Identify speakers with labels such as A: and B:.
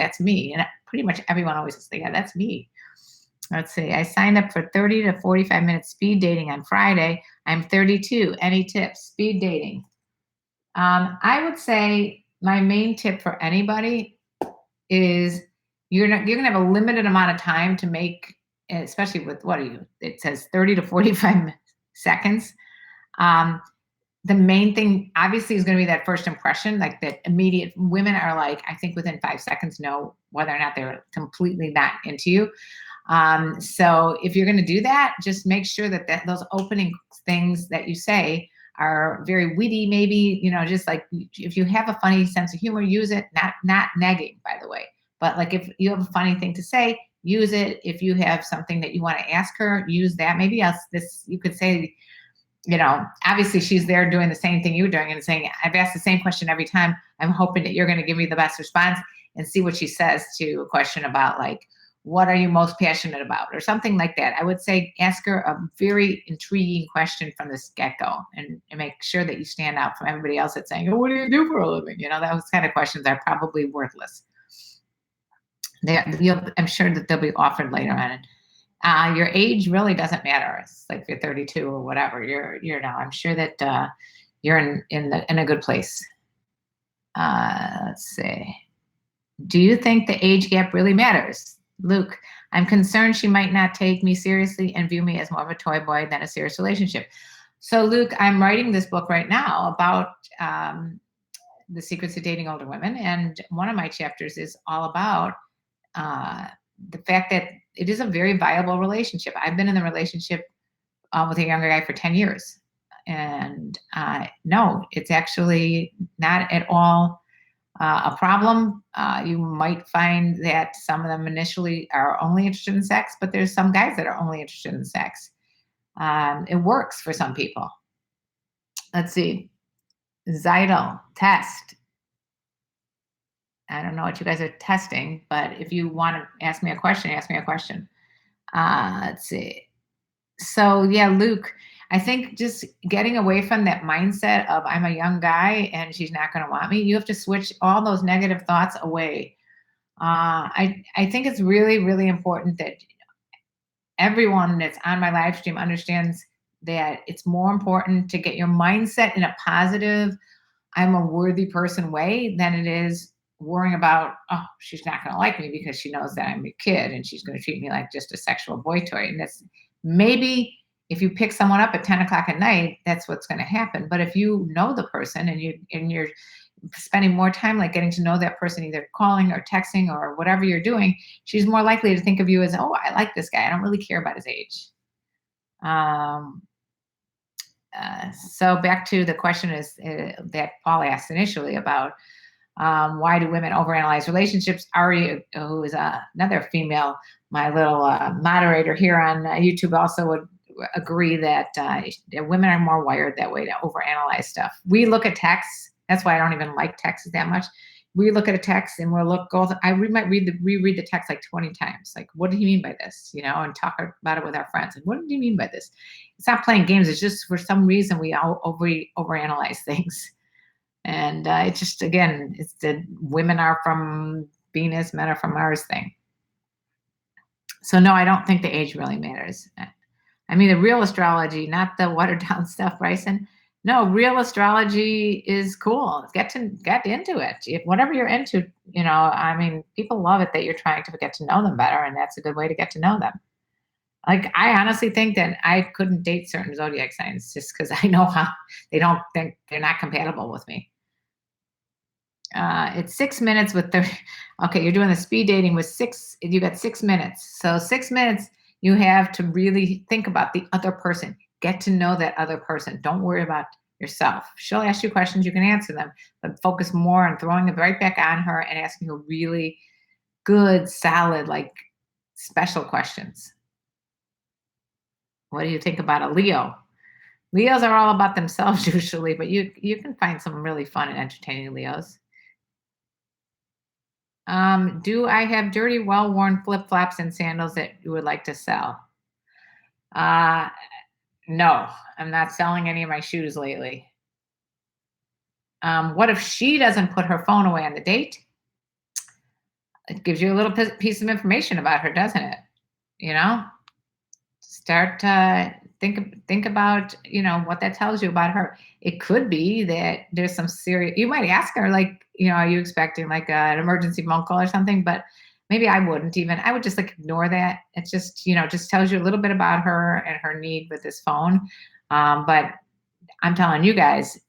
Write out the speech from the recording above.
A: that's me. And pretty much everyone always says, yeah, that's me. Let's see. I signed up for 30 to 45 minutes speed dating on Friday. I'm 32. Any tips? Speed dating. I would say my main tip for anybody is you're going to have a limited amount of time to make, especially with, it says 30 to 45 seconds. The main thing obviously is going to be that first impression, like that immediate. Women are like, I think within 5 seconds know whether or not they're completely not into you. So if you're going to do that, just make sure that those opening things that you say are very witty, maybe, just like if you have a funny sense of humor, use it, not nagging, by the way. But like if you have a funny thing to say, use it. If you have something that you want to ask her, use that. Maybe you could say, obviously she's there doing the same thing you're doing and saying, I've asked the same question every time. I'm hoping that you're going to give me the best response, and see what she says to a question about like, what are you most passionate about, or something like that. I would say ask her a very intriguing question from the get-go, and make sure that you stand out from everybody else that's saying, oh, what do you do for a living? Those kind of questions are probably worthless. I'm sure that they'll be offered later on. Your age really doesn't matter. It's like if you're 32 or whatever, I'm sure that you're in a good place. Let's see. Do you think the age gap really matters? Luke, I'm concerned she might not take me seriously and view me as more of a toy boy than a serious relationship. So Luke, I'm writing this book right now about the secrets of dating older women. And one of my chapters is all about the fact that it is a very viable relationship. I've been in the relationship with a younger guy for 10 years. And no, it's actually not at all a problem. You might find that some of them initially are only interested in sex, but there's some guys that are only interested in sex. It works for some people. Let's see. Zytel test. I don't know what you guys are testing, but if you want to ask me a question, ask me a question. Let's see. So yeah, Luke, I think just getting away from that mindset of I'm a young guy and she's not going to want me. You have to switch all those negative thoughts away. I think it's really, really important that everyone that's on my live stream understands that it's more important to get your mindset in a positive, I'm a worthy person way than it is worrying about, oh, she's not going to like me because she knows that I'm a kid and she's going to treat me like just a sexual boy toy. And that's maybe if you pick someone up at 10 o'clock at night, that's what's going to happen. But if you know the person and you're spending more time like getting to know that person, either calling or texting or whatever you're doing, she's more likely to think of you as, oh, I like this guy. I don't really care about his age. So back to the question that Paul asked initially about why do women overanalyze relationships? Ari, who is another female, my little moderator here on YouTube, also would agree that women are more wired that way to overanalyze stuff. We look at texts. That's why I don't even like texts that much. We look at a text and we might reread the text like 20 times. Like, what do you mean by this? And talk about it with our friends. Like, what do you mean by this? It's not playing games. It's just for some reason we all overanalyze things. And it's just, again, it's the women are from Venus, men are from Mars thing. So no, I don't think the age really matters. I mean, the real astrology, not the watered down stuff, Bryson. No, real astrology is cool. Get into it. If whatever you're into, I mean, people love it that you're trying to get to know them better, and that's a good way to get to know them. Like, I honestly think that I couldn't date certain zodiac signs just because I know how they don't think they're not compatible with me. It's 6 minutes with 30. Okay, you're doing the speed dating with you got 6 minutes. So 6 minutes, you have to really think about the other person. Get to know that other person. Don't worry about yourself. She'll ask you questions, you can answer them, but focus more on throwing it right back on her and asking her really good, solid, like special questions. What do you think about a Leo? Leos are all about themselves usually, but you can find some really fun and entertaining Leos. Do I have dirty, well-worn flip-flops and sandals that you would like to sell? No, I'm not selling any of my shoes lately. What if she doesn't put her phone away on the date? it gives you a little piece of information about her, doesn't it? You know, start think about, what that tells you about her. It could be that there's some serious, you might ask her, like, are you expecting like an emergency phone call or something? But maybe I wouldn't even, I would just like ignore that. It's just, just tells you a little bit about her and her need with this phone. But I'm telling you guys,